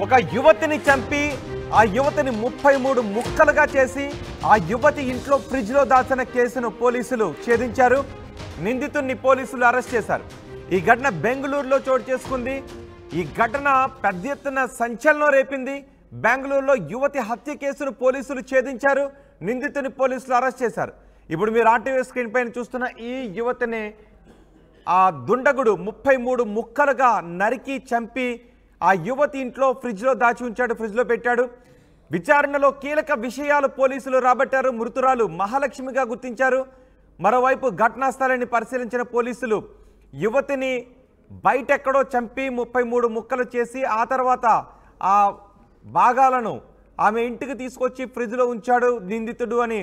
ఒక యువతిని చంపి ఆ యువతిని 33 ముక్కలుగా చేసి ఆ యువతి ఇంట్లో ఫ్రిడ్జ్ లో దాచిన కేసును పోలీసులు ఛేదించారు. నిందితుడిని పోలీసులు అరెస్ట్ చేశారు. ఈ ఘటన బెంగళూరులో చోటు చేసుకుంది. ఈ ఘటన పెద్ద ఎత్తున సంచలనం రేపింది. బెంగళూరులో యువతి హత్య కేసును పోలీసులు ఛేదించారు. నిందితుడిని పోలీసులు అరెస్ట్ చేశారు. ఇప్పుడు మీరు ఆర్టీవీ స్క్రీన్ పైన చూస్తున్న ఈ యువతిని ఆ దుండగుడు 33 ముక్కలుగా నరికి చంపి ఆ యువతి ఇంట్లో ఫ్రిడ్జ్లో దాచి ఉంచాడు, ఫ్రిడ్జ్లో పెట్టాడు. విచారణలో కీలక విషయాలు పోలీసులు రాబట్టారు. మృతురాలు మహాలక్ష్మిగా గుర్తించారు. మరోవైపు ఘటనా స్థలాన్ని పరిశీలించిన పోలీసులు యువతిని బయటెక్కడో చంపి 33 ముక్కలు చేసి ఆ తర్వాత ఆ భాగాలను ఆమె ఇంటికి తీసుకొచ్చి ఫ్రిడ్జ్లో ఉంచాడు నిందితుడు అని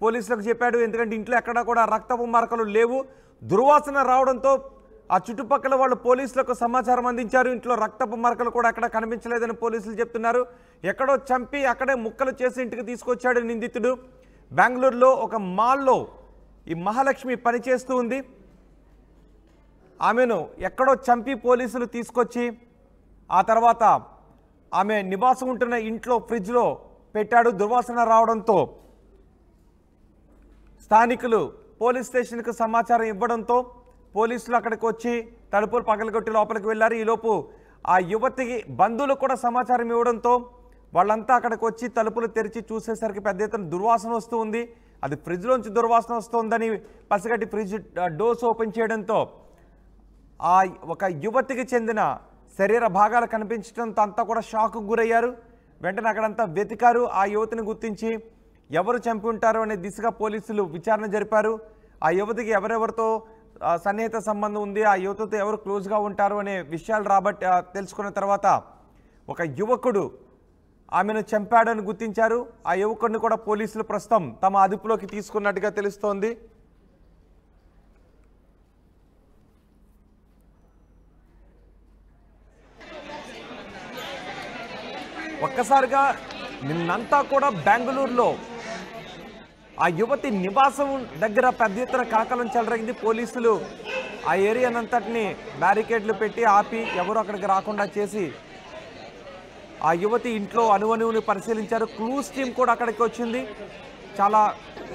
పోలీసులకు చెప్పాడు. ఎందుకంటే ఇంట్లో ఎక్కడా కూడా రక్తపు మరకలు లేవు. దుర్వాసన రావడంతో ఆ చుట్టుపక్కల వాళ్ళు పోలీసులకు సమాచారం అందించారు. ఇంట్లో రక్తపు మరకలు కూడా ఎక్కడ కనిపించలేదని పోలీసులు చెప్తున్నారు. ఎక్కడో చంపి అక్కడే ముక్కలు చేసి ఇంటికి తీసుకొచ్చాడు నిందితుడు. బెంగళూరులో ఒక మాల్లో ఈ మహాలక్ష్మి పనిచేస్తూ ఉంది. ఆమెను ఎక్కడో చంపి పోలీసులు తీసుకొచ్చి ఆ తర్వాత ఆమె నివాసం ఉంటున్న ఇంట్లో ఫ్రిడ్జ్లో పెట్టాడు. దుర్వాసన రావడంతో స్థానికులు పోలీస్ స్టేషన్కు సమాచారం ఇవ్వడంతో పోలీసులు అక్కడికి వచ్చి తలుపులు పగలగొట్టి లోపలికి వెళ్ళారు. ఈలోపు ఆ యువతికి బంధువులు కూడా సమాచారం ఇవ్వడంతో వాళ్ళంతా అక్కడికి వచ్చి తలుపులు తెరిచి చూసేసరికి పెద్ద ఎత్తున దుర్వాసన వస్తూ ఉంది. అది ఫ్రిడ్జ్లోంచి దుర్వాసన వస్తుందని పసిగట్టి ఫ్రిడ్జ్ డోర్స్ ఓపెన్ చేయడంతో ఆ ఒక యువతికి చెందిన శరీర భాగాలు కనిపించడంతో అంతా కూడా షాక్కు గురయ్యారు. వెంటనే అక్కడంతా వెతికారు. ఆ యువతిని గుర్తించి ఎవరు చంపి ఉంటారు అనే దిశగా పోలీసులు విచారణ జరిపారు. ఆ యువతికి ఎవరెవరితో సన్నిహిత సంబంధం ఉంది, ఆ యువతతో ఎవరు క్లోజ్గా ఉంటారు అనే విషయాలు తెలుసుకున్న తర్వాత ఒక యువకుడు ఆమెను చంపాడని గుర్తించారు. ఆ యువకుడిని కూడా పోలీసులు ప్రస్తుతం తమ అదుపులోకి తీసుకున్నట్టుగా తెలుస్తోంది. ఒక్కసారిగా నిన్నంతా కూడా బెంగళూరులో ఆ యువతి నివాసం దగ్గర పెద్ద ఎత్తున కలకలం చెలరేగింది. పోలీసులు ఆ ఏరియానంతటిని బ్యారికేడ్లు పెట్టి ఆపి ఎవరు అక్కడికి రాకుండా చేసి ఆ యువతి ఇంట్లో అణువణువుని పరిశీలించారు. క్లూస్ టీం కూడా అక్కడికి వచ్చింది. చాలా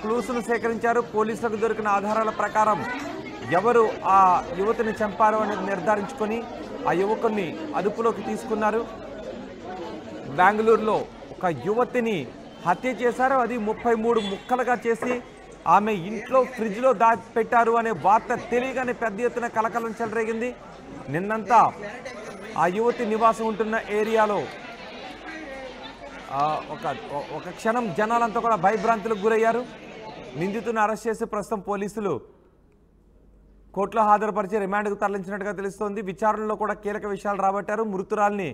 క్లూస్ను సేకరించారు. పోలీసులకు దొరికిన ఆధారాల ప్రకారం ఎవరు ఆ యువతిని చంపారు అనేది నిర్ధారించుకొని ఆ యువకుడిని అదుపులోకి తీసుకున్నారు. బెంగళూరులో ఒక యువతిని హత్య చేశారు. అది 33 ముక్కలుగా చేసి ఆమె ఇంట్లో ఫ్రిడ్జ్లో పెట్టారు అనే వార్త తెలియగానే పెద్ద ఎత్తున కలకలం చెలరేగింది. నిన్నంతా ఆ యువతి నివాసం ఉంటున్న ఏరియాలో ఒక క్షణం జనాలంతా కూడా భయభ్రాంతులకు గురయ్యారు. నిందితుని అరెస్ట్ చేసి ప్రస్తుతం పోలీసులు కోర్టులో హాజరుపరిచి రిమాండ్కు తరలించినట్టుగా తెలుస్తోంది. విచారణలో కూడా కీలక విషయాలు రాబట్టారు. మృతురాల్ని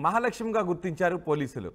మహాలక్ష్మిగా గుర్తించారు పోలీసులు.